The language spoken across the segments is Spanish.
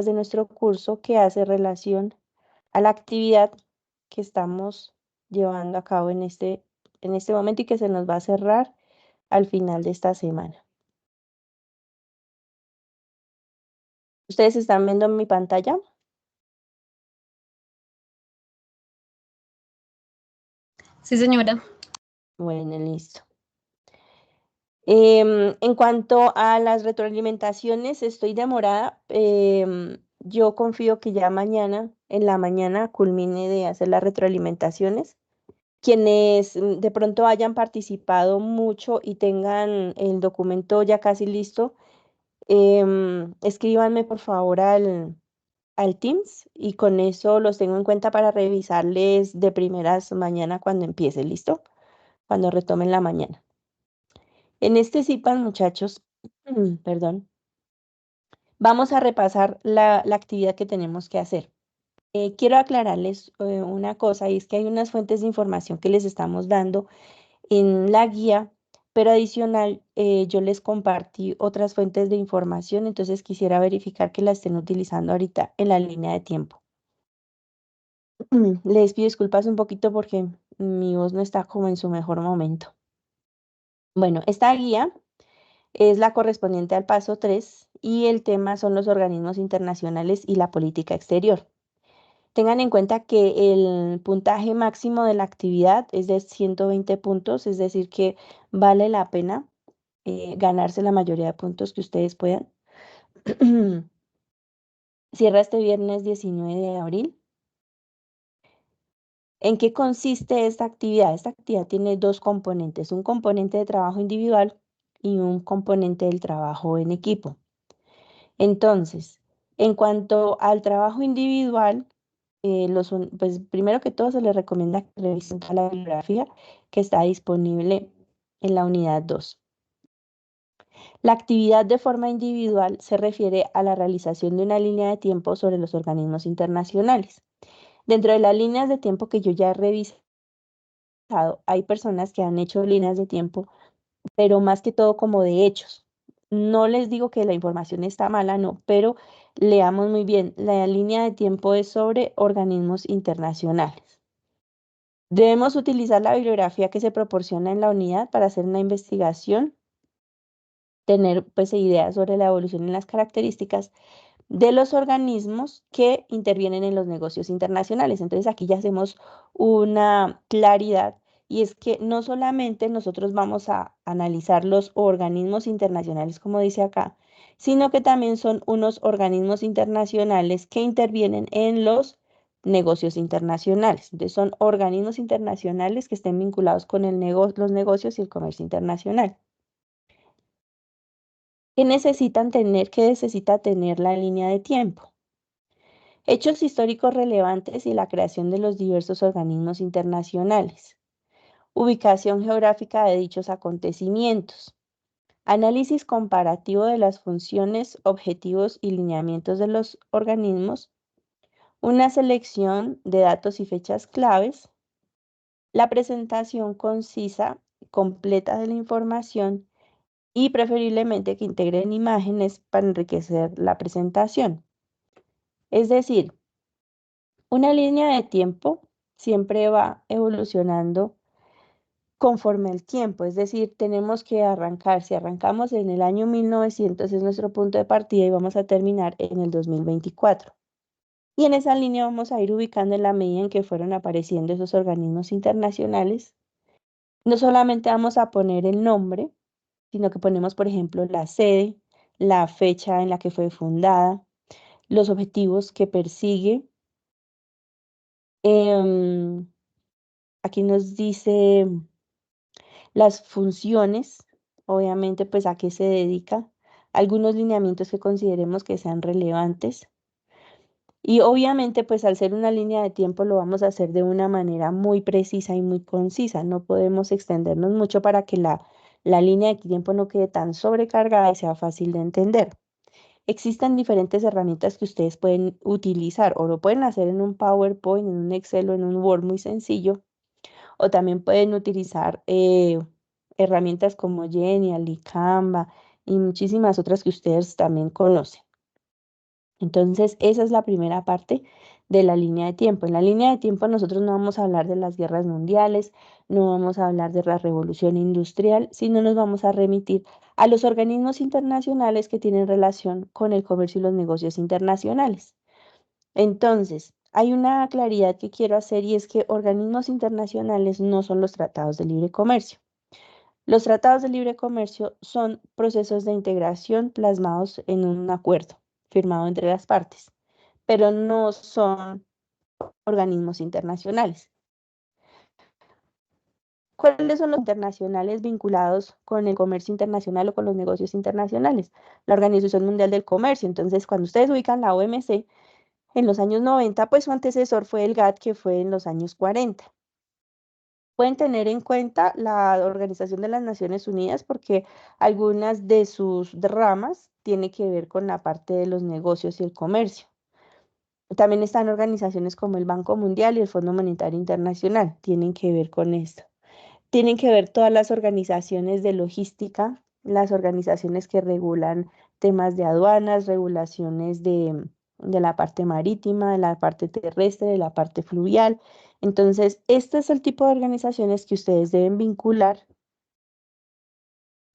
de nuestro curso que hace relación a la actividad que estamos llevando a cabo en este momento y que se nos va a cerrar al final de esta semana. ¿Ustedes están viendo mi pantalla? Sí, señora. Bueno, listo. En cuanto a las retroalimentaciones, estoy demorada. Yo confío que ya mañana, en la mañana, culmine de hacer las retroalimentaciones. Quienes de pronto hayan participado mucho y tengan el documento ya casi listo, escríbanme por favor al Teams y con eso los tengo en cuenta para revisarles de primeras mañana cuando empiece, ¿listo? Cuando retomen la mañana. En este CIPAN, muchachos, perdón, vamos a repasar la actividad que tenemos que hacer. Quiero aclararles una cosa y es que hay unas fuentes de información que les estamos dando en la guía, pero adicional yo les compartí otras fuentes de información, entonces quisiera verificar que la estén utilizando ahorita en la línea de tiempo. Les pido disculpas un poquito porque mi voz no está como en su mejor momento. Bueno, esta guía es la correspondiente al paso 3 y el tema son los organismos internacionales y la política exterior. Tengan en cuenta que el puntaje máximo de la actividad es de 120 puntos, es decir, que vale la pena ganarse la mayoría de puntos que ustedes puedan. Cierra este viernes 19 de abril. ¿En qué consiste esta actividad? Esta actividad tiene dos componentes, un componente de trabajo individual y un componente del trabajo en equipo. Entonces, en cuanto al trabajo individual, pues primero que todo se les recomienda que revisen toda la bibliografía que está disponible en la unidad 2. La actividad de forma individual se refiere a la realización de una línea de tiempo sobre los organismos internacionales. Dentro de las líneas de tiempo que yo ya he revisado, hay personas que han hecho líneas de tiempo, pero más que todo como de hechos. No les digo que la información está mala, no, pero leamos muy bien. La línea de tiempo es sobre organismos internacionales. Debemos utilizar la bibliografía que se proporciona en la unidad para hacer una investigación, tener pues ideas sobre la evolución y las características de los organismos que intervienen en los negocios internacionales. Entonces aquí ya hacemos una claridad y es que no solamente nosotros vamos a analizar los organismos internacionales, como dice acá, sino que también son unos organismos internacionales que intervienen en los negocios internacionales. Entonces son organismos internacionales que estén vinculados con los negocios y el comercio internacional. ¿Qué necesita tener la línea de tiempo? Hechos históricos relevantes y la creación de los diversos organismos internacionales. Ubicación geográfica de dichos acontecimientos. Análisis comparativo de las funciones, objetivos y lineamientos de los organismos. Una selección de datos y fechas claves. La presentación concisa, completa de la información y preferiblemente que integren imágenes para enriquecer la presentación. Es decir, una línea de tiempo siempre va evolucionando conforme el tiempo, es decir, tenemos que arrancar, si arrancamos en el año 1900 es nuestro punto de partida y vamos a terminar en el 2024. Y en esa línea vamos a ir ubicando en la medida en que fueron apareciendo esos organismos internacionales. No solamente vamos a poner el nombre, sino que ponemos, por ejemplo, la sede, la fecha en la que fue fundada, los objetivos que persigue. Aquí nos dice las funciones, obviamente, pues a qué se dedica, algunos lineamientos que consideremos que sean relevantes. Y obviamente, pues al ser una línea de tiempo lo vamos a hacer de una manera muy precisa y muy concisa. No podemos extendernos mucho para que la línea de tiempo no quede tan sobrecargada y sea fácil de entender. Existen diferentes herramientas que ustedes pueden utilizar o lo pueden hacer en un PowerPoint, en un Excel o en un Word muy sencillo. O también pueden utilizar herramientas como Genial y Canva y muchísimas otras que ustedes también conocen. Entonces, esa es la primera parte de la línea de tiempo. En la línea de tiempo nosotros no vamos a hablar de las guerras mundiales, no vamos a hablar de la revolución industrial, sino nos vamos a remitir a los organismos internacionales que tienen relación con el comercio y los negocios internacionales. Entonces, hay una claridad que quiero hacer y es que organismos internacionales no son los tratados de libre comercio. Los tratados de libre comercio son procesos de integración plasmados en un acuerdo firmado entre las partes, pero no son organismos internacionales. ¿Cuáles son los internacionales vinculados con el comercio internacional o con los negocios internacionales? La Organización Mundial del Comercio. Entonces, cuando ustedes ubican la OMC, en los años 90, pues su antecesor fue el GATT, que fue en los años 40. Pueden tener en cuenta la Organización de las Naciones Unidas porque algunas de sus ramas tienen que ver con la parte de los negocios y el comercio. También están organizaciones como el Banco Mundial y el Fondo Monetario Internacional, tienen que ver con esto. Tienen que ver todas las organizaciones de logística, las organizaciones que regulan temas de aduanas, regulaciones de la parte marítima, de la parte terrestre, de la parte fluvial. Entonces, este es el tipo de organizaciones que ustedes deben vincular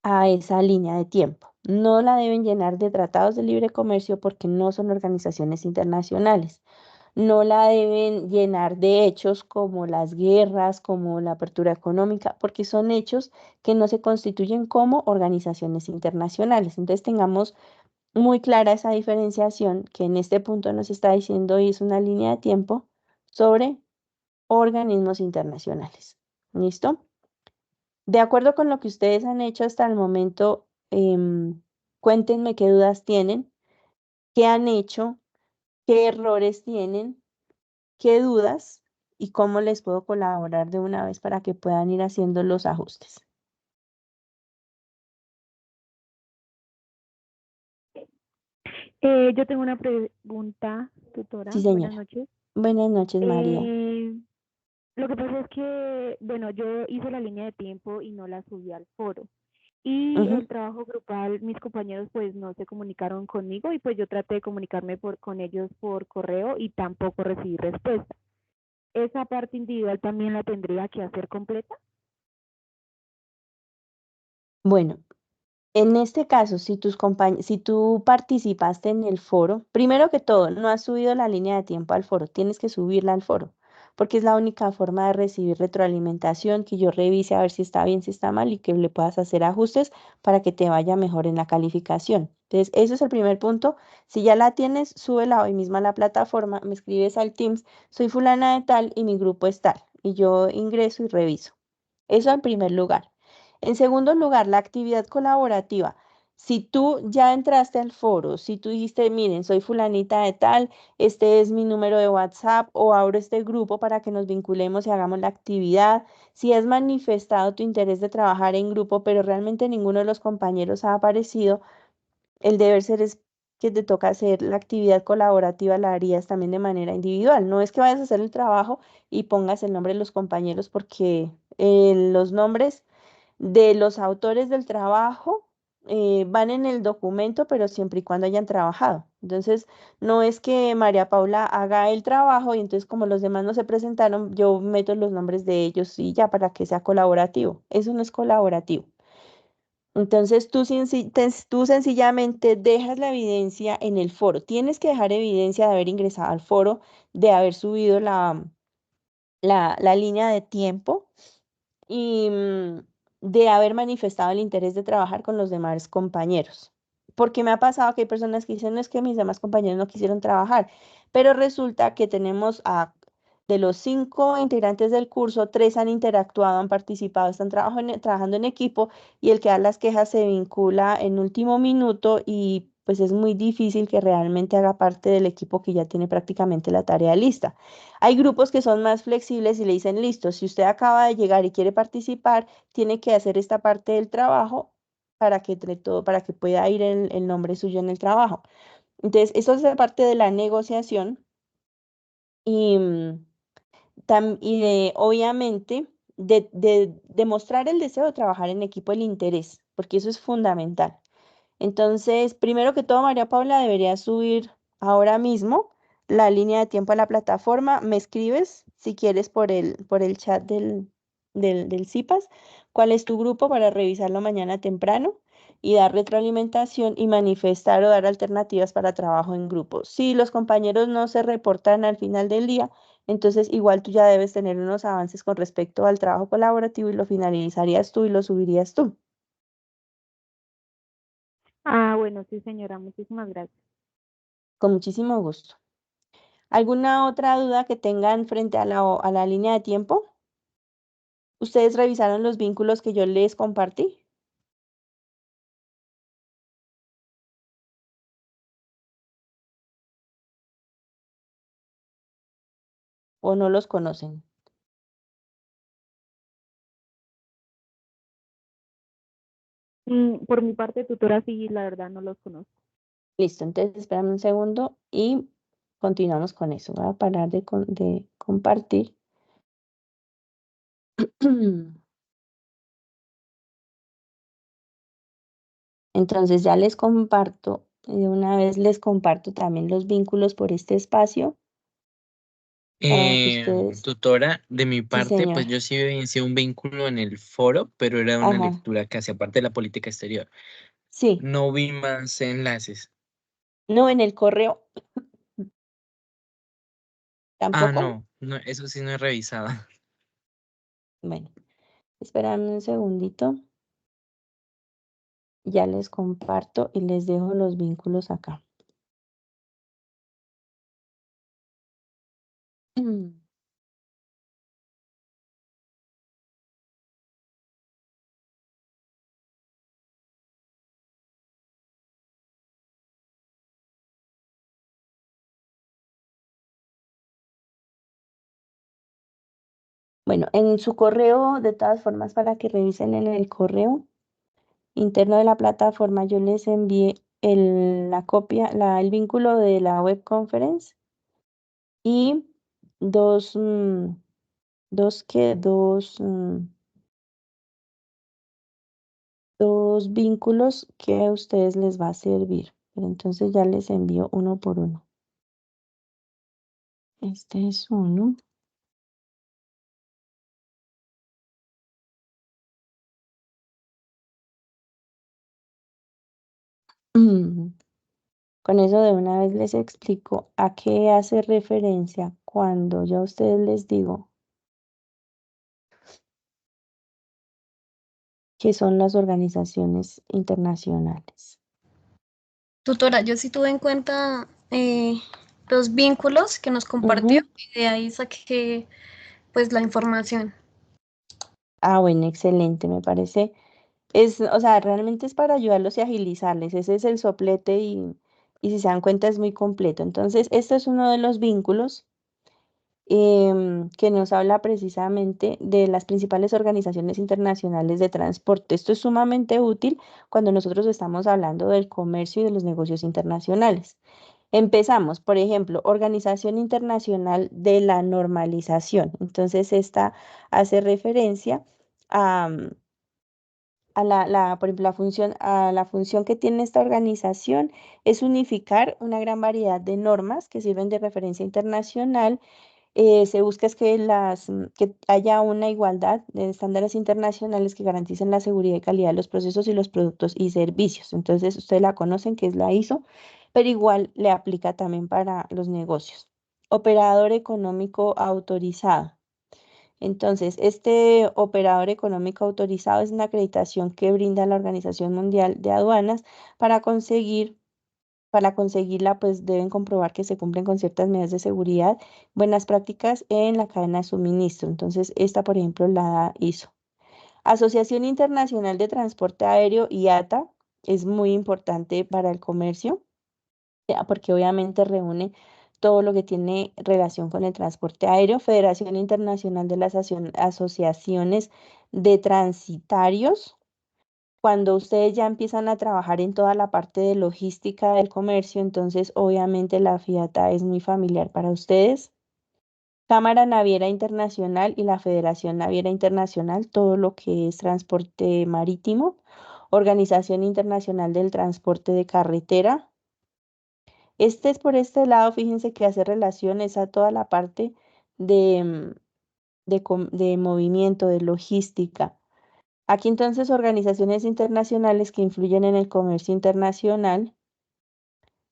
a esa línea de tiempo. No la deben llenar de tratados de libre comercio porque no son organizaciones internacionales. No la deben llenar de hechos como las guerras, como la apertura económica, porque son hechos que no se constituyen como organizaciones internacionales. Entonces tengamos muy clara esa diferenciación que en este punto nos está diciendo y es una línea de tiempo sobre organismos internacionales. ¿Listo? De acuerdo con lo que ustedes han hecho hasta el momento, cuéntenme qué dudas tienen, qué han hecho, qué errores tienen, qué dudas y cómo les puedo colaborar de una vez para que puedan ir haciendo los ajustes. Yo tengo una pregunta, tutora. Sí, Buenas señora. noches. Buenas noches, María. Eh, lo que pasa es que, bueno, yo hice la línea de tiempo y no la subí al foro. Y Ujú. el trabajo grupal, mis compañeros pues no se comunicaron conmigo y pues yo traté de comunicarme con ellos por correo y tampoco recibí respuesta. ¿Esa parte individual también la tendría que hacer completa? Bueno, en este caso, si tú participaste en el foro, primero que todo, no has subido la línea de tiempo al foro, tienes que subirla al foro, porque es la única forma de recibir retroalimentación, que yo revise a ver si está bien, si está mal y que le puedas hacer ajustes para que te vaya mejor en la calificación. Entonces, eso es el primer punto. Si ya la tienes, súbela hoy mismo a la plataforma, me escribes al Teams, soy fulana de tal y mi grupo es tal, y yo ingreso y reviso. Eso en primer lugar. En segundo lugar, la actividad colaborativa. Si tú ya entraste al foro, si tú dijiste, miren, soy fulanita de tal, este es mi número de WhatsApp o abro este grupo para que nos vinculemos y hagamos la actividad, si has manifestado tu interés de trabajar en grupo, pero realmente ninguno de los compañeros ha aparecido, el deber ser es que te toca hacer la actividad colaborativa, la harías también de manera individual. No es que vayas a hacer el trabajo y pongas el nombre de los compañeros porque los nombres de los autores del trabajo van en el documento, pero siempre y cuando hayan trabajado. Entonces, no es que María Paula haga el trabajo y entonces como los demás no se presentaron, yo meto los nombres de ellos y ya para que sea colaborativo. Eso no es colaborativo. Entonces, tú sencillamente dejas la evidencia en el foro. Tienes que dejar evidencia de haber ingresado al foro, de haber subido la línea de tiempo y de haber manifestado el interés de trabajar con los demás compañeros. Porque me ha pasado que hay personas que dicen, no es que mis demás compañeros no quisieron trabajar, pero resulta que tenemos de los 5 integrantes del curso, 3 han interactuado, han participado, están trabajando en equipo y el que da las quejas se vincula en último minuto y pues es muy difícil que realmente haga parte del equipo que ya tiene prácticamente la tarea lista. Hay grupos que son más flexibles y le dicen, listo, si usted acaba de llegar y quiere participar, tiene que hacer esta parte del trabajo para que entre todo, para que pueda ir el nombre suyo en el trabajo. Entonces, eso es la parte de la negociación y, y de, obviamente, de demostrar el deseo de trabajar en equipo, el interés, porque eso es fundamental. Entonces, primero que todo, María Paula debería subir ahora mismo la línea de tiempo a la plataforma. Me escribes, si quieres, por el chat del CIPAS, cuál es tu grupo para revisarlo mañana temprano y dar retroalimentación y manifestar o dar alternativas para trabajo en grupo. Si los compañeros no se reportan al final del día, entonces igual tú ya debes tener unos avances con respecto al trabajo colaborativo y lo finalizarías tú y lo subirías tú. Ah, bueno, sí, señora, muchísimas gracias. Con muchísimo gusto. ¿Alguna otra duda que tengan frente a la línea de tiempo? ¿Ustedes revisaron los vínculos que yo les compartí o no los conocen? Por mi parte, tutora, sí, la verdad no los conozco. Listo, entonces espérame un segundo y continuamos con eso. Voy a parar de compartir. Entonces ya les comparto, de una vez les comparto también los vínculos por este espacio para que ustedes, Tutora, de mi sí parte, señor, pues yo sí evidencié un vínculo en el foro, pero era una ajá, lectura que hacía parte de la política exterior. sí, No vi más enlaces. no en el correo Ah, tampoco. no, no, eso sí no he revisado. Bueno, espérame un segundito, ya les comparto y les dejo los vínculos acá. Bueno, en su correo, de todas formas, para que revisen en el correo interno de la plataforma, yo les envié la copia, el vínculo de la web conference y dos, dos vínculos que a ustedes les va a servir. Pero entonces ya les envío uno por uno. Este es uno. Con eso de una vez les explico a qué hace referencia cuando yo a ustedes les digo que son las organizaciones internacionales. Tutora, yo sí tuve en cuenta los vínculos que nos compartió Ujú. y de ahí saqué pues la información. Ah, bueno, excelente, me parece. O sea, realmente es para ayudarlos y agilizarles. Ese es el soplete y si se dan cuenta es muy completo. Entonces, este es uno de los vínculos que nos habla precisamente de las principales organizaciones internacionales de transporte. Esto es sumamente útil cuando nosotros estamos hablando del comercio y de los negocios internacionales. Empezamos, por ejemplo, Organización Internacional de la Normalización. Entonces, esta hace referencia a, por ejemplo, la función que tiene esta organización es unificar una gran variedad de normas que sirven de referencia internacional. Se busca es que haya una igualdad de estándares internacionales que garanticen la seguridad y calidad de los procesos y los productos y servicios. Entonces, ustedes la conocen, que es la ISO, pero igual le aplica también para los negocios. Operador económico autorizado. Entonces, este operador económico autorizado es una acreditación que brinda la Organización Mundial de Aduanas para conseguir para conseguirla, pues deben comprobar que se cumplen con ciertas medidas de seguridad, buenas prácticas en la cadena de suministro. Entonces, esta, por ejemplo, la hizo. Asociación Internacional de Transporte Aéreo, IATA, es muy importante para el comercio, ya, porque obviamente reúne todo lo que tiene relación con el transporte aéreo. Federación Internacional de las Asociaciones de Transitarios, cuando ustedes ya empiezan a trabajar en toda la parte de logística del comercio, entonces obviamente la FIATA es muy familiar para ustedes. Cámara Naviera Internacional y la Federación Naviera Internacional, todo lo que es transporte marítimo. Organización Internacional del Transporte de Carretera. Este es por este lado, fíjense que hace relaciones a toda la parte de, de movimiento, de logística. Aquí entonces organizaciones internacionales que influyen en el comercio internacional.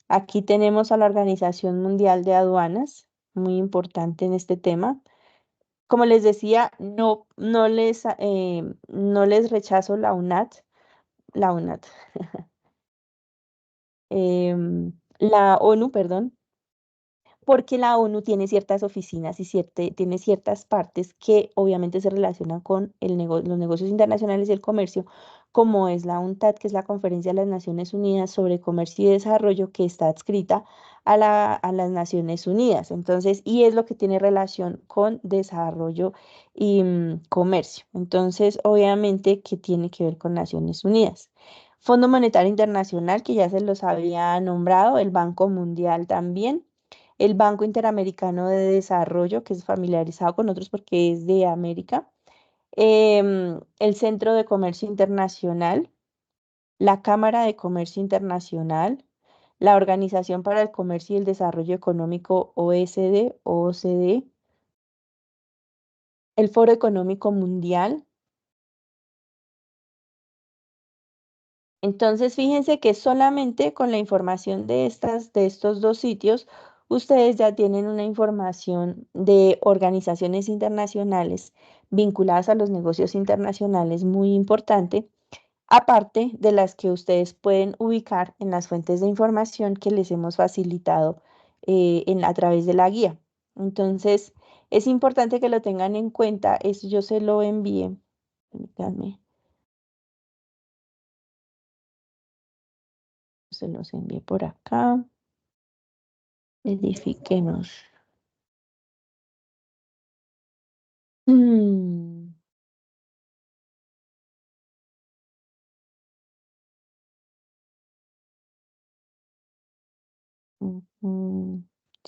Aquí tenemos a la Organización Mundial de Aduanas, muy importante en este tema. Como les decía, no les rechazo la UNAT, la ONU, perdón, porque la ONU tiene ciertas oficinas y tiene ciertas partes que obviamente se relacionan con los negocios internacionales y el comercio, como es la UNTAD, que es la Conferencia de las Naciones Unidas sobre Comercio y Desarrollo, que está adscrita a las Naciones Unidas. Entonces, y es lo que tiene relación con desarrollo y comercio. Entonces, obviamente, que tiene que ver con Naciones Unidas. Fondo Monetario Internacional, que ya se los había nombrado, el Banco Mundial también, el Banco Interamericano de Desarrollo, que es familiarizado con otros porque es de América, el Centro de Comercio Internacional, la Cámara de Comercio Internacional, la Organización para el Comercio y el Desarrollo Económico OSD, OCDE, el Foro Económico Mundial. Entonces, fíjense que solamente con la información de estos dos sitios, ustedes ya tienen una información de organizaciones internacionales vinculadas a los negocios internacionales muy importante, aparte de las que ustedes pueden ubicar en las fuentes de información que les hemos facilitado a través de la guía. Entonces, es importante que lo tengan en cuenta. Eso yo se lo envié. Permítanme, se los envié por acá. Edifiquemos. Mm, ujú.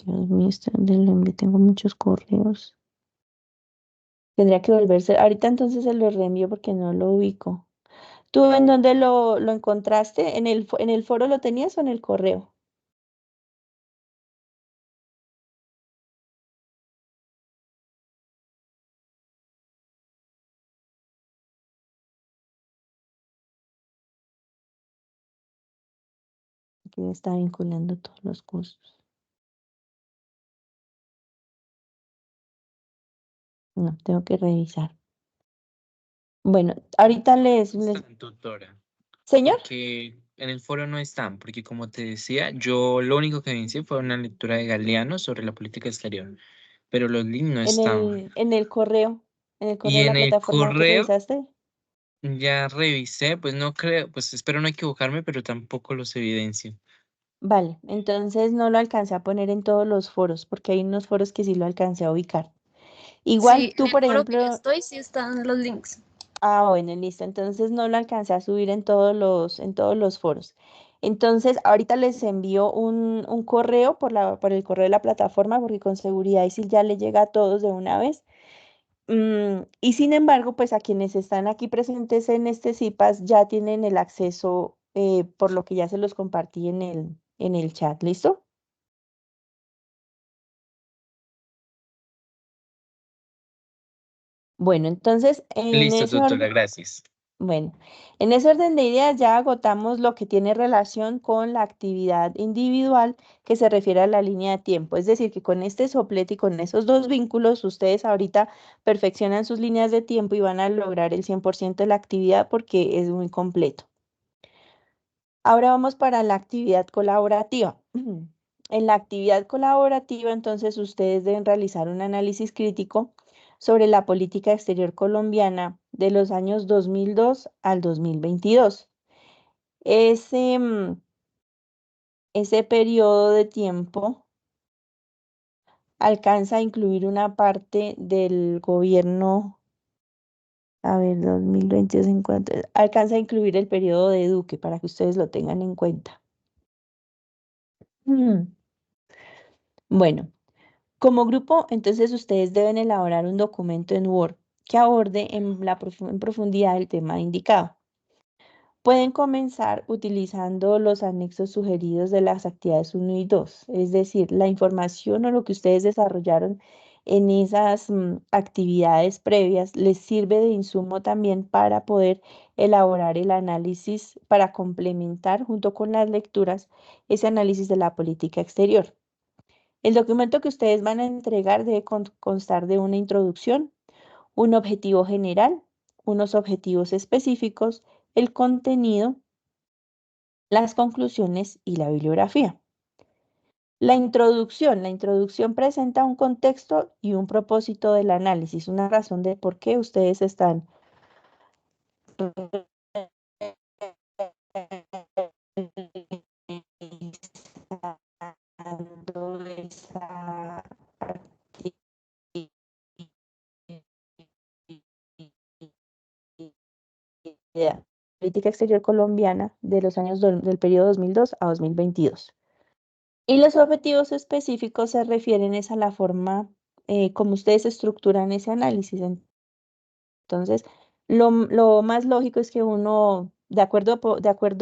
Dios mío, ¿dónde lo envié? Tengo muchos correos. Tendría que volverse. Ahorita entonces se lo reenvío porque no lo ubico. ¿Tú en dónde lo encontraste? ¿En el foro lo tenías o en el correo? Aquí me está vinculando todos los cursos. No, tengo que revisar. Bueno, ahorita Están, tutora, ¿Señor? porque en el foro no están, porque como te decía, yo lo único que hice fue una lectura de Galeano sobre la política exterior, pero los links no estaban. En el correo Y de la en el plataforma que correo revisaste. ya revisé, pues no creo, pues espero no equivocarme, pero tampoco los evidencio. Vale, entonces no lo alcancé a poner en todos los foros, porque hay unos foros que sí lo alcancé a ubicar. Igual Sí, tú, en el por foro que yo ejemplo, estoy sí están los links. bueno, listo, entonces no lo alcancé a subir en todos los foros. Entonces, ahorita les envío un correo por el correo de la plataforma, porque con seguridad y si ya le llega a todos de una vez. Y sin embargo, pues a quienes están aquí presentes en este CIPAS ya tienen el acceso, por lo que ya se los compartí en el chat, ¿listo? Bueno, entonces, Listo, doctora, gracias. bueno, en ese orden de ideas ya agotamos lo que tiene relación con la actividad individual que se refiere a la línea de tiempo. Es decir, que con este soplete y con esos dos vínculos, ustedes ahorita perfeccionan sus líneas de tiempo y van a lograr el 100% de la actividad porque es muy completo. Ahora vamos para la actividad colaborativa. En la actividad colaborativa, entonces, ustedes deben realizar un análisis crítico sobre la política exterior colombiana de los años 2002 al 2022. Ese, ese periodo de tiempo alcanza a incluir una parte del gobierno, a ver, 2022 en cuanto, alcanza a incluir el periodo de Duque para que ustedes lo tengan en cuenta. Mm, Bueno. Como grupo, entonces ustedes deben elaborar un documento en Word que aborde en profundidad el tema indicado. Pueden comenzar utilizando los anexos sugeridos de las actividades 1 y 2, es decir, la información o lo que ustedes desarrollaron en esas actividades previas les sirve de insumo también para poder elaborar el análisis, para complementar junto con las lecturas ese análisis de la política exterior. El documento que ustedes van a entregar debe constar de una introducción, un objetivo general, unos objetivos específicos, el contenido, las conclusiones y la bibliografía. La introducción presenta un contexto y un propósito del análisis, una razón de por qué ustedes están realizando esa actividad. Política exterior colombiana de los años del periodo 2002 a 2022. Y los objetivos específicos se refieren es a la forma como ustedes estructuran ese análisis. Entonces, lo más lógico es que uno, de acuerdo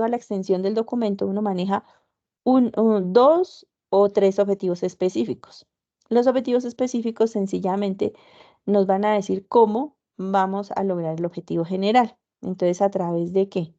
a la extensión del documento, uno maneja dos o tres objetivos específicos. Los objetivos específicos sencillamente nos van a decir cómo vamos a lograr el objetivo general. Entonces, ¿a través de qué?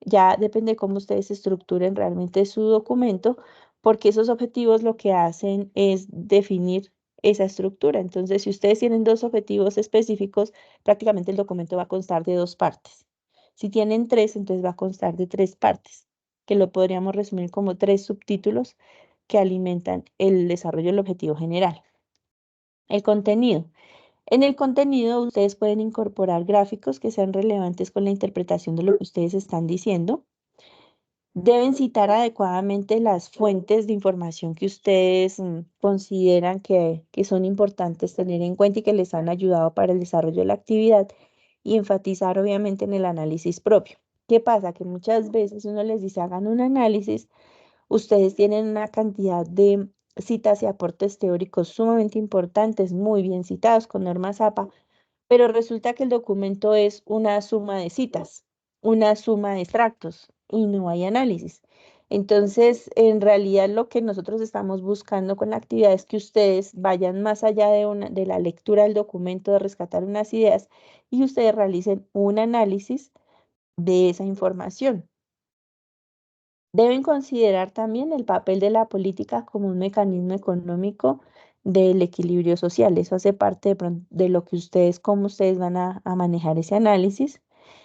Ya depende de cómo ustedes estructuren realmente su documento, porque esos objetivos lo que hacen es definir esa estructura. Entonces, si ustedes tienen dos objetivos específicos, prácticamente el documento va a constar de dos partes. Si tienen tres, entonces va a constar de tres partes, que lo podríamos resumir como tres subtítulos que alimentan el desarrollo del objetivo general. El contenido. En el contenido ustedes pueden incorporar gráficos que sean relevantes con la interpretación de lo que ustedes están diciendo. Deben citar adecuadamente las fuentes de información que ustedes consideran que son importantes tener en cuenta y que les han ayudado para el desarrollo de la actividad y enfatizar obviamente en el análisis propio. ¿Qué pasa? Que muchas veces uno les dice hagan un análisis, ustedes tienen una cantidad de citas y aportes teóricos sumamente importantes, muy bien citados con normas APA, pero resulta que el documento es una suma de citas, una suma de extractos y no hay análisis. Entonces, en realidad lo que nosotros estamos buscando con la actividad es que ustedes vayan más allá de la lectura del documento, de rescatar unas ideas y ustedes realicen un análisis de esa información. Deben considerar también el papel de la política como un mecanismo económico del equilibrio social. Eso hace parte de lo que ustedes, cómo ustedes van a manejar ese análisis.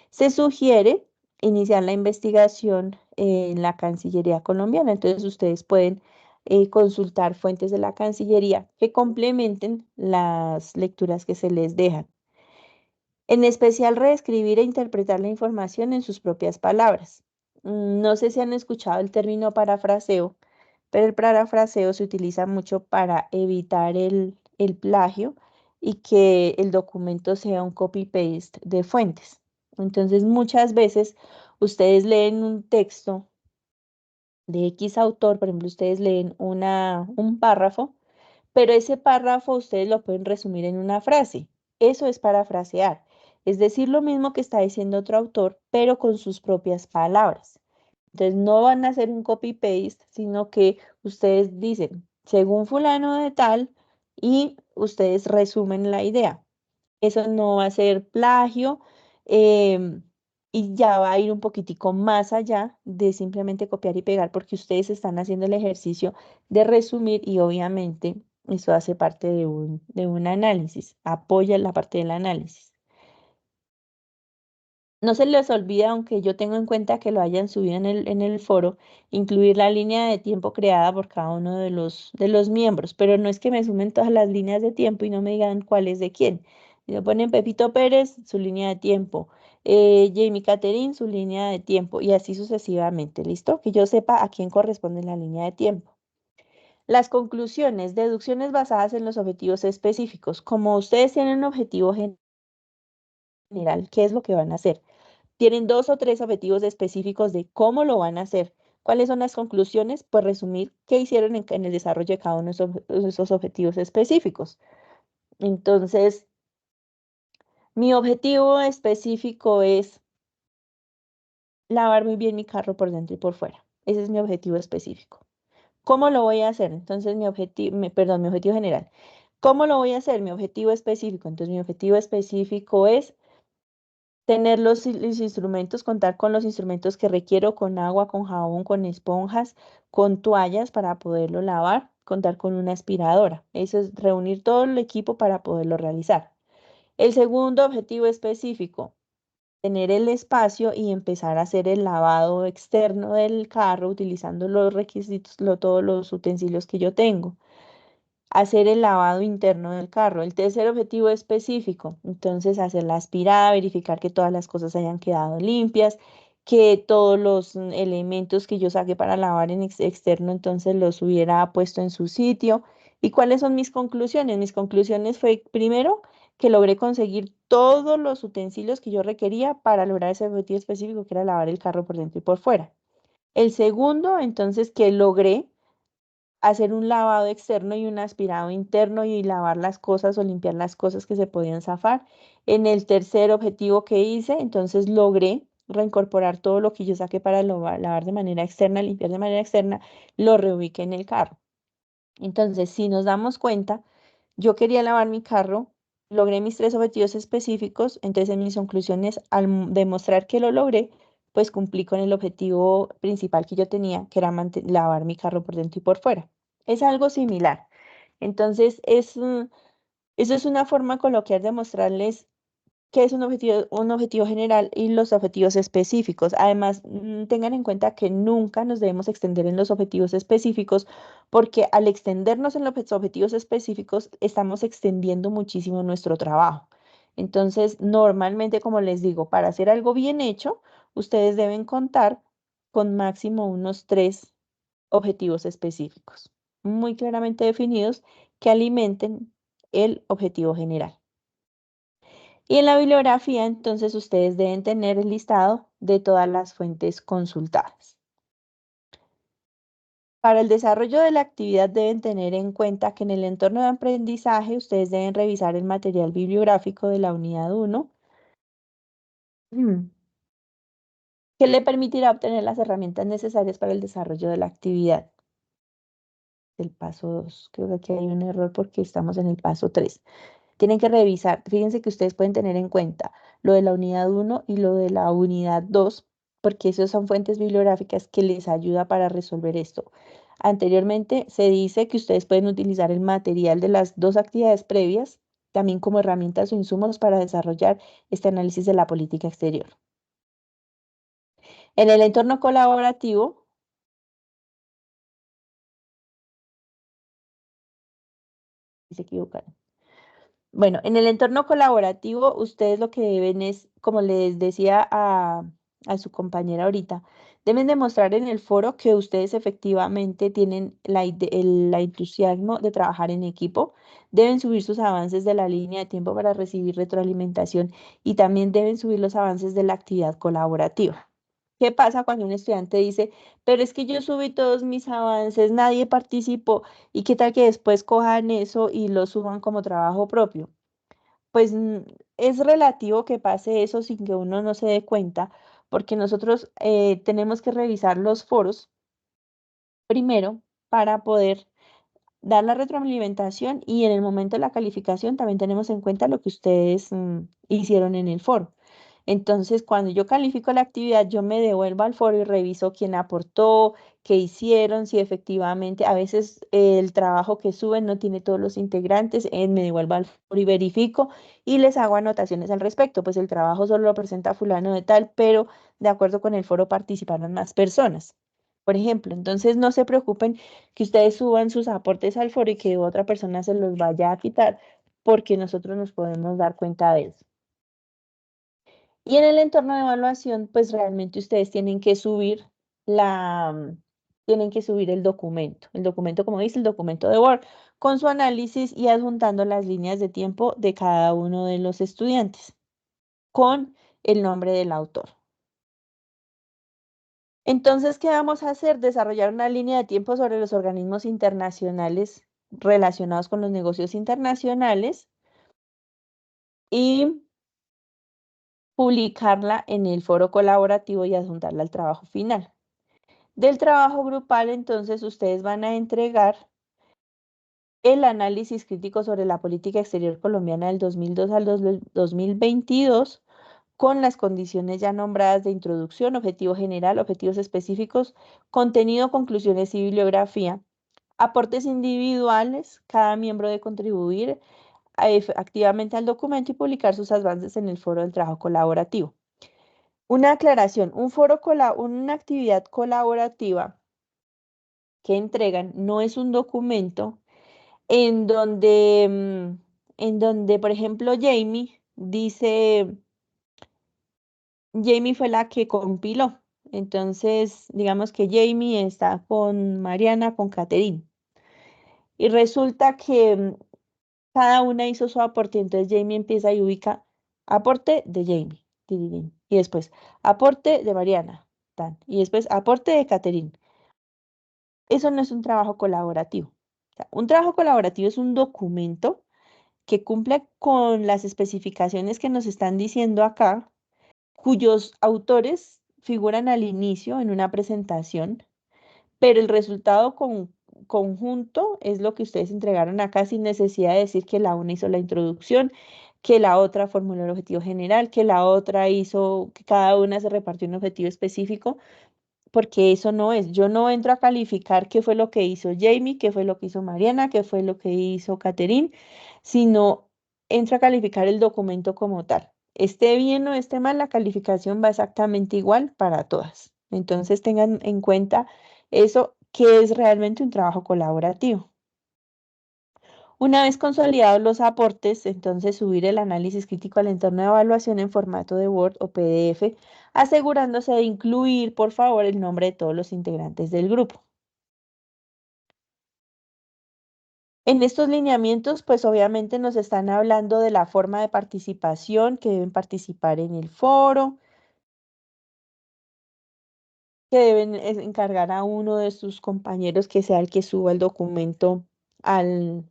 Se sugiere iniciar la investigación en la Cancillería colombiana. Entonces ustedes pueden consultar fuentes de la Cancillería que complementen las lecturas que se les dejan. En especial, reescribir e interpretar la información en sus propias palabras. No sé si han escuchado el término parafraseo, pero el parafraseo se utiliza mucho para evitar el plagio y que el documento sea un copy-paste de fuentes. Entonces, muchas veces ustedes leen un texto de X autor, por ejemplo, ustedes leen un párrafo, pero ese párrafo ustedes lo pueden resumir en una frase. Eso es parafrasear. Es decir, lo mismo que está diciendo otro autor, pero con sus propias palabras. Entonces, no van a hacer un copy-paste, sino que ustedes dicen, según fulano de tal, y ustedes resumen la idea. Eso no va a ser plagio y ya va a ir un poquitico más allá de simplemente copiar y pegar porque ustedes están haciendo el ejercicio de resumir y obviamente eso hace parte de un análisis, apoya la parte del análisis. No se les olvida, aunque yo tengo en cuenta que lo hayan subido en el foro, incluir la línea de tiempo creada por cada uno de los miembros, pero no es que me sumen todas las líneas de tiempo y no me digan cuál es de quién. Y me ponen Pepito Pérez, su línea de tiempo, Jamie Caterin, su línea de tiempo, y así sucesivamente, ¿listo? Que yo sepa a quién corresponde la línea de tiempo. Las conclusiones, deducciones basadas en los objetivos específicos. Como ustedes tienen un objetivo general, ¿qué es lo que van a hacer? Tienen dos o tres objetivos específicos de cómo lo van a hacer. ¿Cuáles son las conclusiones? Pues resumir qué hicieron en el desarrollo de cada uno de esos objetivos específicos. Entonces, mi objetivo específico es lavar muy bien mi carro por dentro y por fuera. Ese es mi objetivo específico. ¿Cómo lo voy a hacer? Entonces, mi objetivo general. ¿Cómo lo voy a hacer? Mi objetivo específico. Entonces, mi objetivo específico es tener los instrumentos, contar con los instrumentos que requiero, con agua, con jabón, con esponjas, con toallas para poderlo lavar, contar con una aspiradora. Eso es reunir todo el equipo para poderlo realizar. El segundo objetivo específico, tener el espacio y empezar a hacer el lavado externo del carro utilizando los requisitos, todos los utensilios que yo tengo. Hacer el lavado interno del carro. El tercer objetivo específico, entonces hacer la aspirada, verificar que todas las cosas hayan quedado limpias, que todos los elementos que yo saqué para lavar en externo, entonces los hubiera puesto en su sitio. ¿Y cuáles son mis conclusiones? Mis conclusiones fue, primero, que logré conseguir todos los utensilios que yo requería para lograr ese objetivo específico, que era lavar el carro por dentro y por fuera. El segundo, entonces, que logré hacer un lavado externo y un aspirado interno y lavar las cosas o limpiar las cosas que se podían zafar. En el tercer objetivo que hice, entonces logré reincorporar todo lo que yo saqué para lavar de manera externa, limpiar de manera externa, lo reubiqué en el carro. Entonces, si nos damos cuenta, yo quería lavar mi carro, logré mis 3 objetivos específicos, entonces en mis conclusiones, al demostrar que lo logré, pues cumplí con el objetivo principal que yo tenía, que era lavar mi carro por dentro y por fuera. Es algo similar. Entonces, eso es una forma coloquial de mostrarles qué es un objetivo general y los objetivos específicos. Además, tengan en cuenta que nunca nos debemos extender en los objetivos específicos, porque al extendernos en los objetivos específicos, estamos extendiendo muchísimo nuestro trabajo. Entonces, normalmente, como les digo, para hacer algo bien hecho, ustedes deben contar con máximo unos 3 objetivos específicos, muy claramente definidos, que alimenten el objetivo general. Y en la bibliografía, entonces, ustedes deben tener el listado de todas las fuentes consultadas. Para el desarrollo de la actividad deben tener en cuenta que en el entorno de aprendizaje ustedes deben revisar el material bibliográfico de la unidad 1, que le permitirá obtener las herramientas necesarias para el desarrollo de la actividad. El paso 2, creo que aquí hay un error porque estamos en el paso 3. Tienen que revisar, fíjense que ustedes pueden tener en cuenta lo de la unidad 1 y lo de la unidad 2, porque esas son fuentes bibliográficas que les ayuda para resolver esto. Anteriormente se dice que ustedes pueden utilizar el material de las 2 actividades previas, también como herramientas o insumos para desarrollar este análisis de la política exterior. En el entorno colaborativo, se equivocaron. Bueno, en el entorno colaborativo, ustedes lo que deben es, como les decía a su compañera ahorita, deben demostrar en el foro que ustedes efectivamente tienen el entusiasmo de trabajar en equipo, deben subir sus avances de la línea de tiempo para recibir retroalimentación y también deben subir los avances de la actividad colaborativa. ¿Qué pasa cuando un estudiante dice, pero es que yo subí todos mis avances, nadie participó, y qué tal que después cojan eso y lo suban como trabajo propio? Pues es relativo que pase eso sin que uno no se dé cuenta, porque nosotros tenemos que revisar los foros primero para poder dar la retroalimentación, y en el momento de la calificación también tenemos en cuenta lo que ustedes hicieron en el foro. Entonces, cuando yo califico la actividad, yo me devuelvo al foro y reviso quién aportó, qué hicieron, si efectivamente a veces el trabajo que suben no tiene todos los integrantes, me devuelvo al foro y verifico y les hago anotaciones al respecto. Pues el trabajo solo lo presenta fulano de tal, pero de acuerdo con el foro participaron más personas. Por ejemplo, entonces no se preocupen que ustedes suban sus aportes al foro y que otra persona se los vaya a quitar, porque nosotros nos podemos dar cuenta de eso. Y en el entorno de evaluación, pues realmente ustedes tienen que subir el documento, como dice, el documento de Word, con su análisis y adjuntando las líneas de tiempo de cada uno de los estudiantes, con el nombre del autor. Entonces, ¿qué vamos a hacer? Desarrollar una línea de tiempo sobre los organismos internacionales relacionados con los negocios internacionales y publicarla en el foro colaborativo y adjuntarla al trabajo final. Del trabajo grupal, entonces, ustedes van a entregar el análisis crítico sobre la política exterior colombiana del 2002 al 2022, con las condiciones ya nombradas de introducción, objetivo general, objetivos específicos, contenido, conclusiones y bibliografía. Aportes individuales, cada miembro debe contribuir activamente al documento y publicar sus avances en el foro del trabajo colaborativo. Una aclaración, una actividad colaborativa que entregan no es un documento en donde, por ejemplo, Jamie dice, Jamie fue la que compiló. Entonces, digamos que Jamie está con Mariana, con Catherine. Y resulta que cada una hizo su aporte, entonces Jamie empieza y ubica aporte de Jamie, tirirín, y después aporte de Mariana, tan, y después aporte de Catherine. Eso no es un trabajo colaborativo. O sea, un trabajo colaborativo es un documento que cumple con las especificaciones que nos están diciendo acá, cuyos autores figuran al inicio en una presentación, pero el resultado conjunto es lo que ustedes entregaron acá sin necesidad de decir que la una hizo la introducción, que la otra formuló el objetivo general, que la otra hizo, que cada una se repartió un objetivo específico, porque eso no es. Yo no entro a calificar qué fue lo que hizo Jamie, qué fue lo que hizo Mariana, qué fue lo que hizo Catherine, sino entro a calificar el documento como tal. Esté bien o esté mal, la calificación va exactamente igual para todas. Entonces tengan en cuenta eso, que es realmente un trabajo colaborativo. Una vez consolidados los aportes, entonces subir el análisis crítico al entorno de evaluación en formato de Word o PDF, asegurándose de incluir, por favor, el nombre de todos los integrantes del grupo. En estos lineamientos, pues obviamente nos están hablando de la forma de participación, que deben participar en el foro, que deben encargar a uno de sus compañeros que sea el que suba el documento al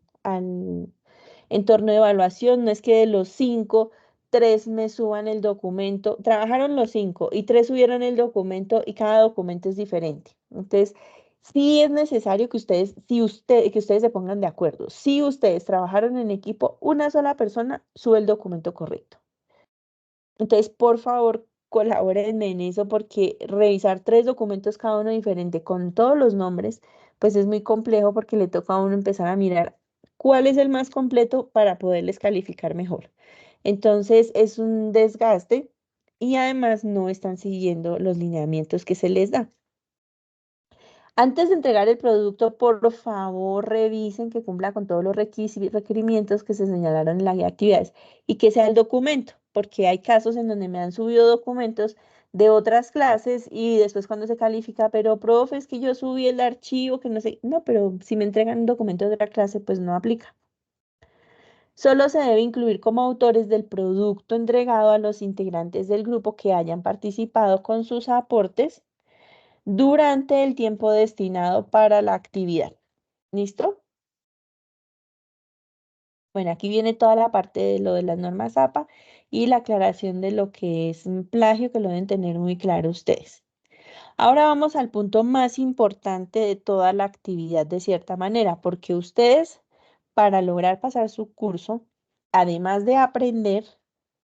entorno de evaluación. No es que de los 5, 3 me suban el documento. Trabajaron los 5 y 3 subieron el documento y cada documento es diferente. Entonces, sí es necesario que que ustedes se pongan de acuerdo. Si ustedes trabajaron en equipo, una sola persona sube el documento correcto. Entonces, por favor, colaboren en eso porque revisar 3 documentos cada uno diferente con todos los nombres, pues es muy complejo porque le toca a uno empezar a mirar cuál es el más completo para poderles calificar mejor. Entonces, es un desgaste y además no están siguiendo los lineamientos que se les da. Antes de entregar el producto, por favor, revisen que cumpla con todos los requerimientos que se señalaron en las actividades y que sea el documento, porque hay casos en donde me han subido documentos de otras clases y después cuando se califica, pero profe, es que yo subí el archivo, que no sé, no, pero si me entregan documentos de otra clase, pues no aplica. Solo se debe incluir como autores del producto entregado a los integrantes del grupo que hayan participado con sus aportes durante el tiempo destinado para la actividad. ¿Listo? Bueno, aquí viene toda la parte de lo de las normas APA y la aclaración de lo que es un plagio, que lo deben tener muy claro ustedes. Ahora vamos al punto más importante de toda la actividad de cierta manera, porque ustedes, para lograr pasar su curso, además de aprender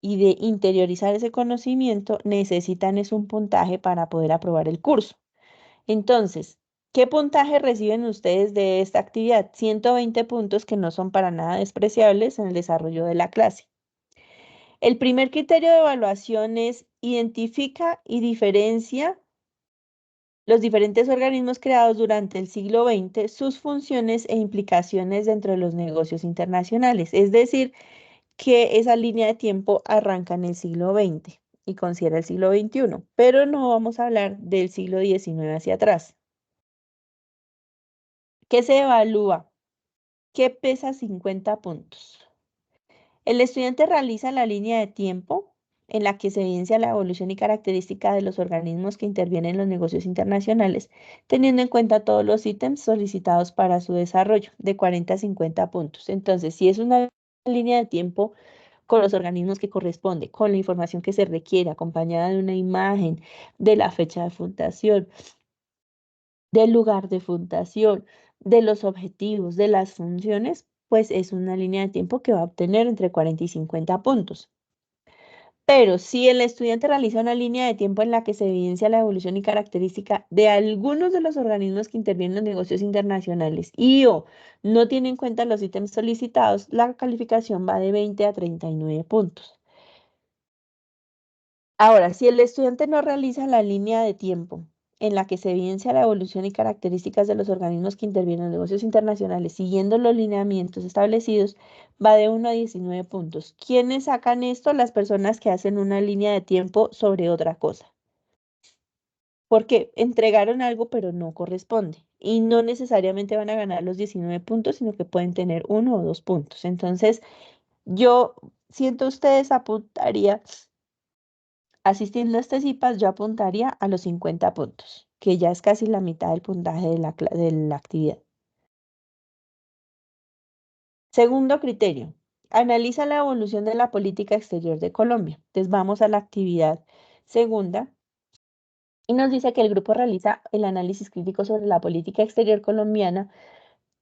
y de interiorizar ese conocimiento, necesitan es un puntaje para poder aprobar el curso. Entonces, ¿qué puntaje reciben ustedes de esta actividad? 120 puntos, que no son para nada despreciables en el desarrollo de la clase. El primer criterio de evaluación es: identifica y diferencia los diferentes organismos creados durante el siglo XX, sus funciones e implicaciones dentro de los negocios internacionales. Es decir, que esa línea de tiempo arranca en el siglo XX y considera el siglo XXI, pero no vamos a hablar del siglo XIX hacia atrás. ¿Qué se evalúa? ¿Qué pesa 50 puntos? El estudiante realiza la línea de tiempo en la que se evidencia la evolución y característica de los organismos que intervienen en los negocios internacionales, teniendo en cuenta todos los ítems solicitados para su desarrollo, de 40 a 50 puntos. Entonces, si es una línea de tiempo con los organismos que corresponde, con la información que se requiere, acompañada de una imagen, de la fecha de fundación, del lugar de fundación, de los objetivos, de las funciones, pues es una línea de tiempo que va a obtener entre 40 y 50 puntos. Pero si el estudiante realiza una línea de tiempo en la que se evidencia la evolución y característica de algunos de los organismos que intervienen en los negocios internacionales y o no tiene en cuenta los ítems solicitados, la calificación va de 20 a 39 puntos. Ahora, si el estudiante no realiza la línea de tiempo en la que se evidencia la evolución y características de los organismos que intervienen en negocios internacionales siguiendo los lineamientos establecidos, va de 1 a 19 puntos. ¿Quiénes sacan esto? Las personas que hacen una línea de tiempo sobre otra cosa. Porque entregaron algo, pero no corresponde. Y no necesariamente van a ganar los 19 puntos, sino que pueden tener 1 o 2 puntos. Entonces, yo siento ustedes apuntaría asistiendo a este CIPAS, yo apuntaría a los 50 puntos, que ya es casi la mitad del puntaje de la actividad. Segundo criterio, analiza la evolución de la política exterior de Colombia. Entonces vamos a la actividad segunda y nos dice que el grupo realiza el análisis crítico sobre la política exterior colombiana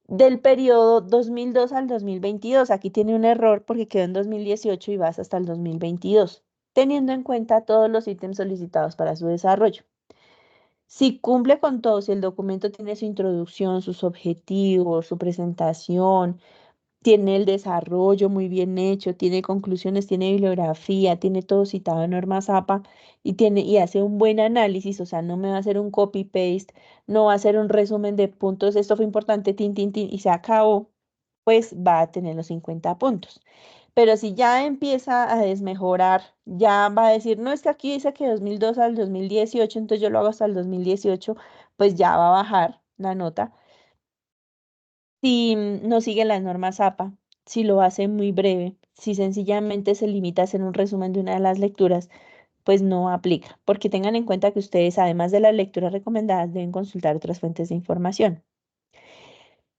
del periodo 2002 al 2022. Aquí tiene un error porque quedó en 2018 y vas hasta el 2022, teniendo en cuenta todos los ítems solicitados para su desarrollo. Si cumple con todo, si el documento tiene su introducción, sus objetivos, su presentación, tiene el desarrollo muy bien hecho, tiene conclusiones, tiene bibliografía, tiene todo citado en normas APA y hace un buen análisis, o sea, no me va a hacer un copy-paste, no va a hacer un resumen de puntos, esto fue importante, tin, tin, tin, y se acabó, pues va a tener los 50 puntos. Pero si ya empieza a desmejorar, ya va a decir, no, es que aquí dice que 2002 al 2018, entonces yo lo hago hasta el 2018, pues ya va a bajar la nota. Si no sigue las normas APA, si lo hace muy breve, si sencillamente se limita a hacer un resumen de una de las lecturas, pues no aplica, porque tengan en cuenta que ustedes, además de las lecturas recomendadas, deben consultar otras fuentes de información.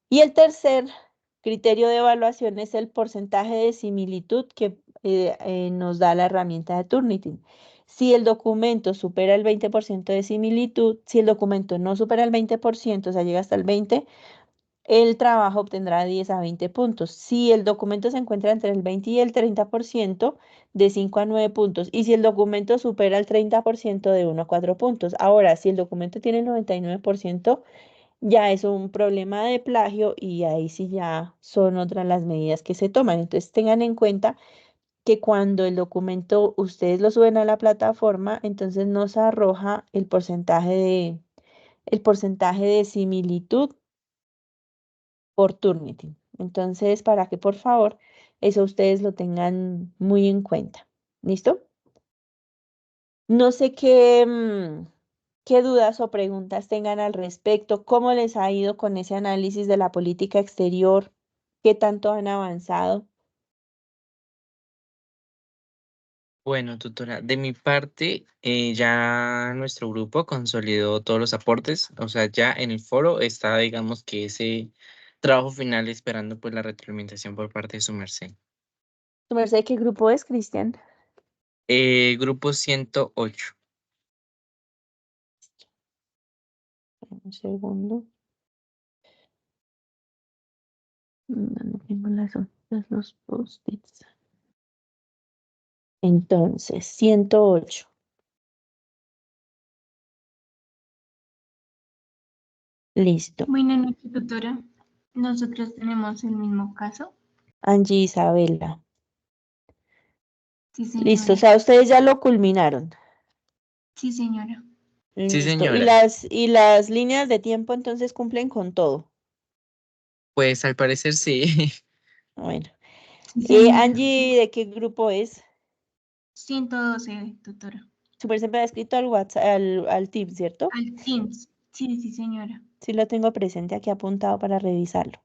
Y el tercer criterio de evaluación es el porcentaje de similitud que nos da la herramienta de Turnitin. Si el documento supera el 20% de similitud, si el documento no supera el 20%, o sea, llega hasta el 20%, el trabajo obtendrá 10 a 20 puntos. Si el documento se encuentra entre el 20 y el 30%, de 5 a 9 puntos. Y si el documento supera el 30%, de 1 a 4 puntos. Ahora, si el documento tiene el 99%, ya es un problema de plagio y ahí sí ya son otras las medidas que se toman. Entonces tengan en cuenta que cuando el documento ustedes lo suben a la plataforma, entonces nos arroja el porcentaje de similitud por Turnitin. Entonces, para que por favor eso ustedes lo tengan muy en cuenta. ¿Listo? No sé qué dudas o preguntas tengan al respecto, cómo les ha ido con ese análisis de la política exterior, qué tanto han avanzado. Bueno, tutora, de mi parte, ya nuestro grupo consolidó todos los aportes, o sea, ya en el foro está, digamos que ese trabajo final esperando pues la retroalimentación por parte de su merced. ¿Tu merced qué grupo es, Cristian? Grupo 108. Un segundo. No tengo las hojas, los post-its. Entonces, 108. Listo. Buenas noches, tutora. Nosotros tenemos el mismo caso. Angie Isabela. Sí, Listo, o señora. sea, ustedes ya lo culminaron. Sí, señora. Sí, Listo. señora. Y las líneas de tiempo entonces cumplen con todo. Pues al parecer sí. Bueno. Sí, señora. Angie, ¿de qué grupo es? 112, tutora. Super siempre ha escrito al WhatsApp, al Teams, ¿cierto? Al Teams. Sí, sí, señora. Sí lo tengo presente aquí apuntado para revisarlo.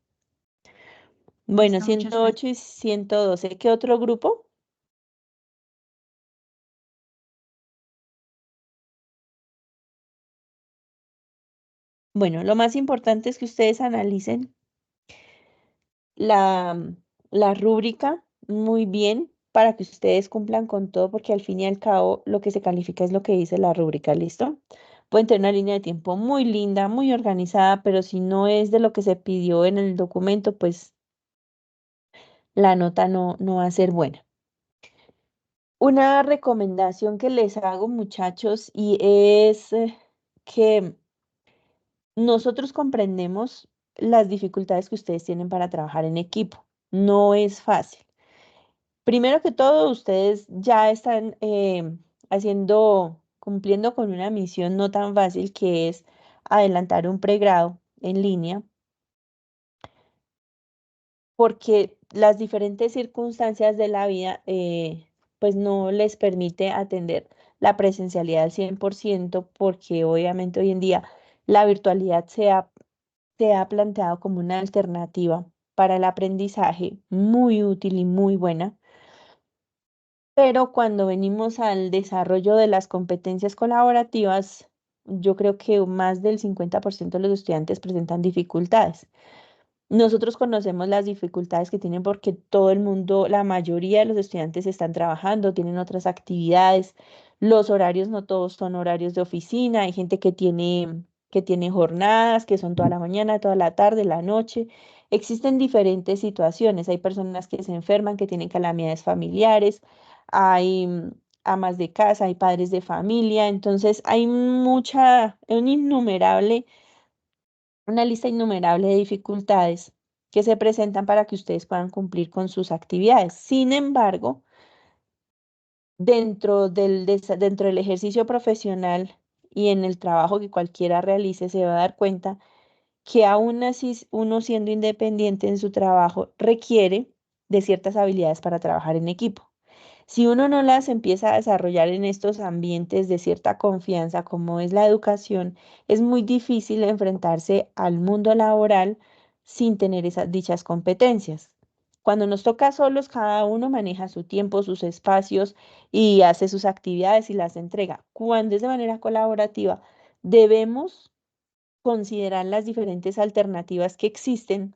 Bueno, Listo, muchas gracias. 108 y 112. ¿Qué otro grupo? Bueno, lo más importante es que ustedes analicen la rúbrica muy bien, para que ustedes cumplan con todo, porque al fin y al cabo lo que se califica es lo que dice la rúbrica, ¿listo? Pueden tener una línea de tiempo muy linda, muy organizada, pero si no es de lo que se pidió en el documento, pues la nota no va a ser buena. Una recomendación que les hago, muchachos, y es que nosotros comprendemos las dificultades que ustedes tienen para trabajar en equipo. No es fácil. Primero que todo, ustedes ya están cumpliendo con una misión no tan fácil que es adelantar un pregrado en línea, porque las diferentes circunstancias de la vida pues no les permite atender la presencialidad al 100%, porque obviamente hoy en día la virtualidad se ha planteado como una alternativa para el aprendizaje muy útil y muy buena. Pero cuando venimos al desarrollo de las competencias colaborativas, yo creo que más del 50% de los estudiantes presentan dificultades. Nosotros conocemos las dificultades que tienen porque todo el mundo, la mayoría de los estudiantes están trabajando, tienen otras actividades. Los horarios no todos son horarios de oficina. Hay gente que tiene jornadas que son toda la mañana, toda la tarde, la noche. Existen diferentes situaciones. Hay personas que se enferman, que tienen calamidades familiares. Hay amas de casa, hay padres de familia. Entonces hay una lista innumerable de dificultades que se presentan para que ustedes puedan cumplir con sus actividades. Sin embargo, dentro del ejercicio profesional y en el trabajo que cualquiera realice, se va a dar cuenta que aún así uno siendo independiente en su trabajo requiere de ciertas habilidades para trabajar en equipo. Si uno no las empieza a desarrollar en estos ambientes de cierta confianza, como es la educación, es muy difícil enfrentarse al mundo laboral sin tener dichas competencias. Cuando nos toca solos, cada uno maneja su tiempo, sus espacios y hace sus actividades y las entrega. Cuando es de manera colaborativa, debemos considerar las diferentes alternativas que existen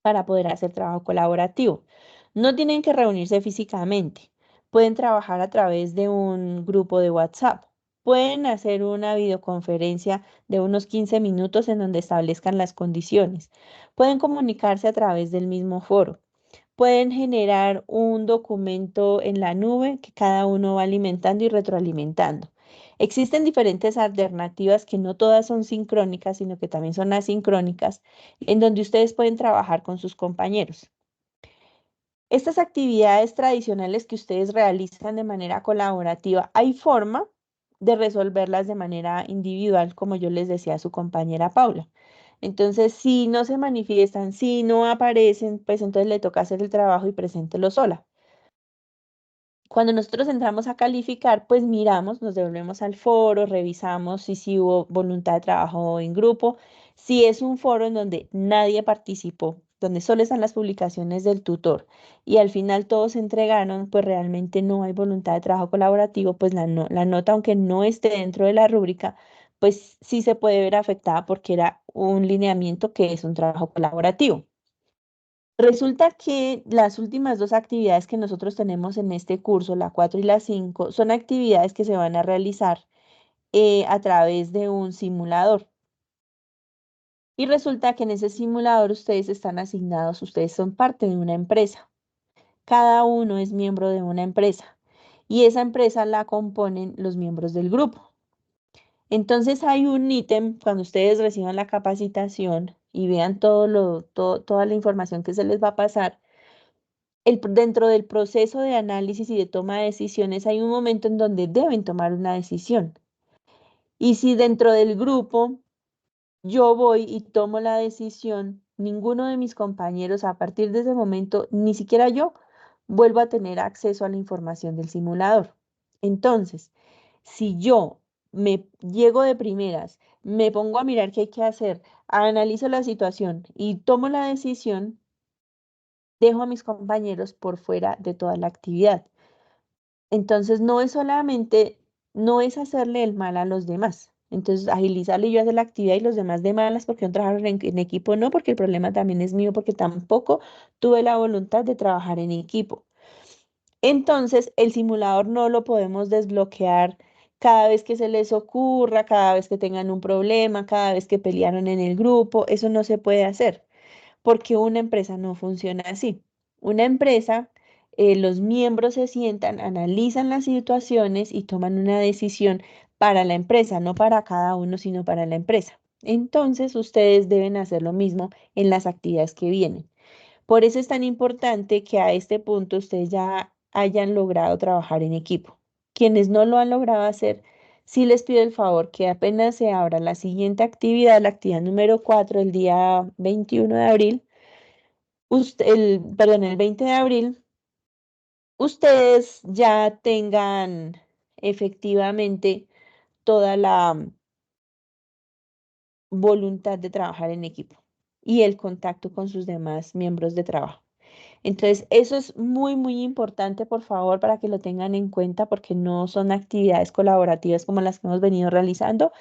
para poder hacer trabajo colaborativo. No tienen que reunirse físicamente, pueden trabajar a través de un grupo de WhatsApp, pueden hacer una videoconferencia de unos 15 minutos en donde establezcan las condiciones, pueden comunicarse a través del mismo foro. Pueden generar un documento en la nube que cada uno va alimentando y retroalimentando. Existen diferentes alternativas que no todas son sincrónicas, sino que también son asincrónicas, en donde ustedes pueden trabajar con sus compañeros. Estas actividades tradicionales que ustedes realizan de manera colaborativa, hay forma de resolverlas de manera individual, como yo les decía a su compañera Paula. Entonces, si no se manifiestan, si no aparecen, pues entonces le toca hacer el trabajo y preséntelo sola. Cuando nosotros entramos a calificar, pues miramos, nos devolvemos al foro, revisamos si hubo voluntad de trabajo en grupo. Si es un foro en donde nadie participó, donde solo están las publicaciones del tutor y al final todos se entregaron, pues realmente no hay voluntad de trabajo colaborativo, pues la nota, aunque no esté dentro de la rúbrica, pues sí se puede ver afectada porque era un lineamiento que es un trabajo colaborativo. Resulta que las últimas dos actividades que nosotros tenemos en este curso, la 4 y la 5, son actividades que se van a realizar a través de un simulador. Y resulta que en ese simulador ustedes están asignados, ustedes son parte de una empresa. Cada uno es miembro de una empresa y esa empresa la componen los miembros del grupo. Entonces hay un ítem cuando ustedes reciban la capacitación y vean toda la información que se les va a pasar. Dentro del proceso de análisis y de toma de decisiones hay un momento en donde deben tomar una decisión. Y si dentro del grupo yo voy y tomo la decisión, ninguno de mis compañeros a partir de ese momento, ni siquiera yo, vuelvo a tener acceso a la información del simulador. Entonces, si yo me llego de primeras, me pongo a mirar qué hay que hacer, analizo la situación y tomo la decisión, dejo a mis compañeros por fuera de toda la actividad. Entonces, no es hacerle el mal a los demás. Entonces, agilizarle y yo hacer la actividad y los demás de malas porque no trabajaron en equipo, no, porque el problema también es mío, porque tampoco tuve la voluntad de trabajar en equipo. Entonces, el simulador no lo podemos desbloquear cada vez que se les ocurra, cada vez que tengan un problema, cada vez que pelearon en el grupo. Eso no se puede hacer porque una empresa no funciona así. Una empresa, los miembros se sientan, analizan las situaciones y toman una decisión para la empresa, no para cada uno, sino para la empresa. Entonces, ustedes deben hacer lo mismo en las actividades que vienen. Por eso es tan importante que a este punto ustedes ya hayan logrado trabajar en equipo. Quienes no lo han logrado hacer, sí les pido el favor que apenas se abra la siguiente actividad, la actividad número 4, el día 21 de abril, perdón, el 20 de abril, ustedes ya tengan efectivamente toda la voluntad de trabajar en equipo y el contacto con sus demás miembros de trabajo. Entonces, eso es muy, muy importante, por favor, para que lo tengan en cuenta, porque no son actividades colaborativas como las que hemos venido realizando,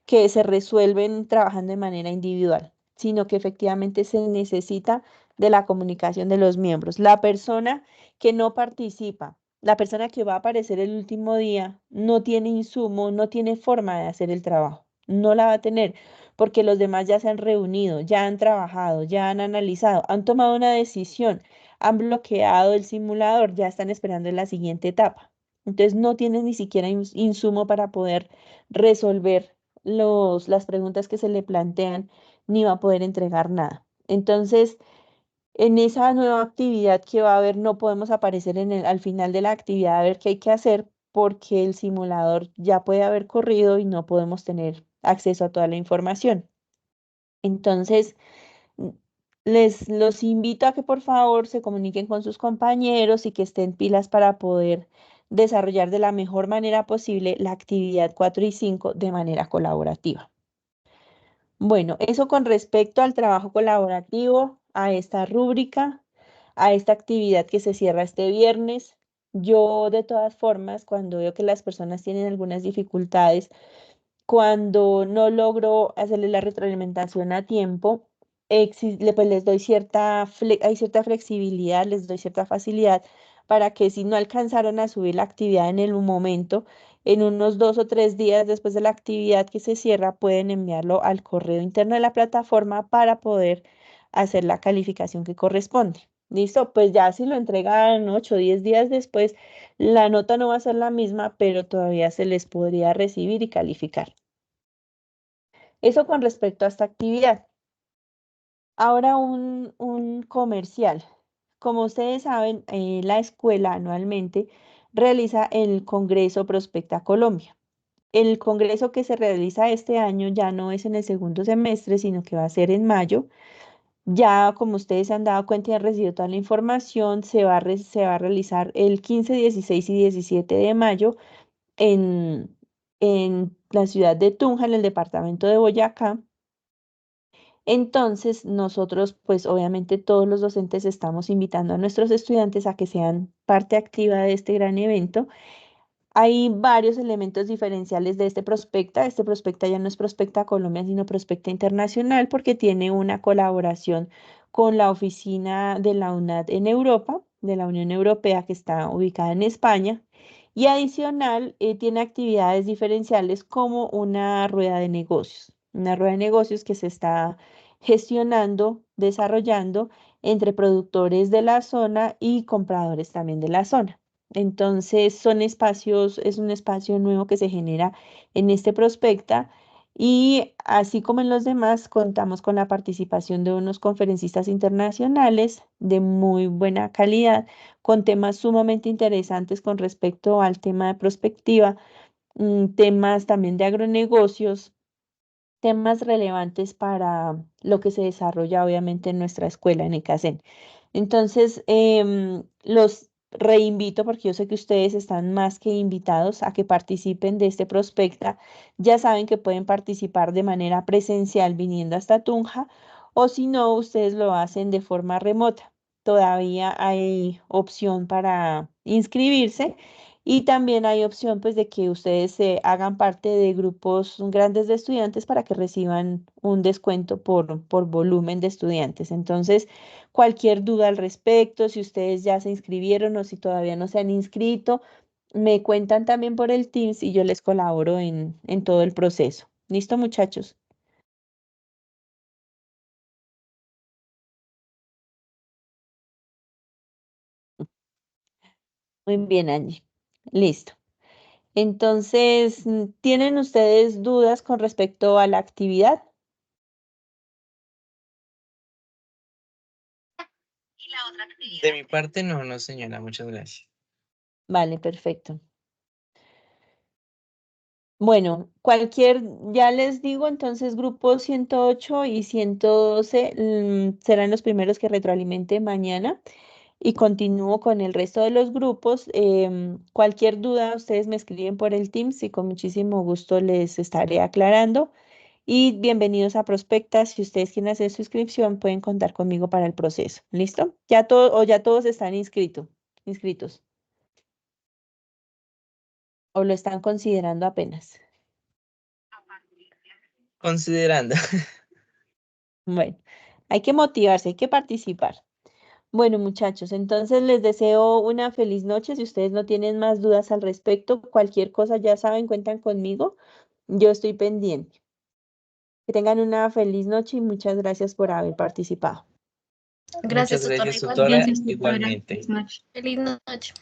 que se resuelven trabajando de manera individual, sino que efectivamente se necesita de la comunicación de los miembros. La persona que no participa, la persona que va a aparecer el último día, no tiene insumo, no tiene forma de hacer el trabajo, no la va a tener, porque los demás ya se han reunido, ya han trabajado, ya han analizado, han tomado una decisión, han bloqueado el simulador, ya están esperando en la siguiente etapa. Entonces no tienen ni siquiera insumo para poder resolver las preguntas que se le plantean, ni va a poder entregar nada. Entonces, en esa nueva actividad que va a haber, no podemos aparecer al final de la actividad a ver qué hay que hacer porque el simulador ya puede haber corrido y no podemos tener acceso a toda la información. Entonces, mm, les los invito a que por favor se comuniquen con sus compañeros y que estén pilas para poder desarrollar de la mejor manera posible la actividad 4 y 5 de manera colaborativa. Bueno, eso con respecto al trabajo colaborativo, a esta rúbrica, a esta actividad que se cierra este viernes. Yo, de todas formas, cuando veo que las personas tienen algunas dificultades, cuando no logro hacerle la retroalimentación a tiempo, pues les doy hay cierta flexibilidad, les doy cierta facilidad para que si no alcanzaron a subir la actividad en el momento, en unos 2 o 3 días después de la actividad que se cierra, pueden enviarlo al correo interno de la plataforma para poder hacer la calificación que corresponde. ¿Listo? Pues ya si lo entregan 8 o 10 días después, la nota no va a ser la misma, pero todavía se les podría recibir y calificar. Eso con respecto a esta actividad. Ahora un comercial. Como ustedes saben, la escuela anualmente realiza el Congreso Prospecta Colombia. El congreso que se realiza este año ya no es en el segundo semestre, sino que va a ser en mayo. Ya, como ustedes se han dado cuenta y han recibido toda la información, se va a realizar el 15, 16 y 17 de mayo en, en la ciudad de Tunja, en el departamento de Boyacá. Entonces, nosotros, pues obviamente todos los docentes estamos invitando a nuestros estudiantes a que sean parte activa de este gran evento. Hay varios elementos diferenciales de este prospecta. Este prospecta ya no es Prospecta Colombia, sino Prospecta Internacional porque tiene una colaboración con la oficina de la UNAD en Europa, de la Unión Europea, que está ubicada en España. Y adicional, tiene actividades diferenciales como una rueda de negocios que se está gestionando, desarrollando entre productores de la zona y compradores también de la zona. Entonces, es un espacio nuevo que se genera en este prospecta y así como en los demás, contamos con la participación de unos conferencistas internacionales de muy buena calidad, con temas sumamente interesantes con respecto al tema de prospectiva, temas también de agronegocios, temas relevantes para lo que se desarrolla obviamente en nuestra escuela en ECACEN. Entonces, los reinvito porque yo sé que ustedes están más que invitados a que participen de este prospecta. Ya saben que pueden participar de manera presencial viniendo hasta Tunja o si no, ustedes lo hacen de forma remota. Todavía hay opción para inscribirse Y también hay opción pues de que ustedes se hagan parte de grupos grandes de estudiantes para que reciban un descuento por volumen de estudiantes. Entonces, cualquier duda al respecto, si ustedes ya se inscribieron o si todavía no se han inscrito, me cuentan también por el Teams y yo les colaboro en todo el proceso. ¿Listo, muchachos? Muy bien, Angie. Listo. Entonces, ¿tienen ustedes dudas con respecto a la actividad? De mi parte, no, no, señora, muchas gracias. Vale, perfecto. Bueno, ya les digo, entonces grupos 108 y 112 serán los primeros que retroalimente mañana y continúo con el resto de los grupos. Cualquier duda, ustedes me escriben por el Teams y con muchísimo gusto les estaré aclarando. Y bienvenidos a Prospecta. Si ustedes quieren hacer su inscripción, pueden contar conmigo para el proceso. ¿Listo? Ya todos están inscritos o lo están considerando apenas. Considerando. Bueno, hay que motivarse, hay que participar. Bueno, muchachos, entonces les deseo una feliz noche. Si ustedes no tienen más dudas al respecto, cualquier cosa ya saben, cuentan conmigo. Yo estoy pendiente. Que tengan una feliz noche y muchas gracias por haber participado. Gracias, Muchas tutora. gracias, Igual. tutora, Gracias, tutora. igualmente. Buenas noches. Feliz noche.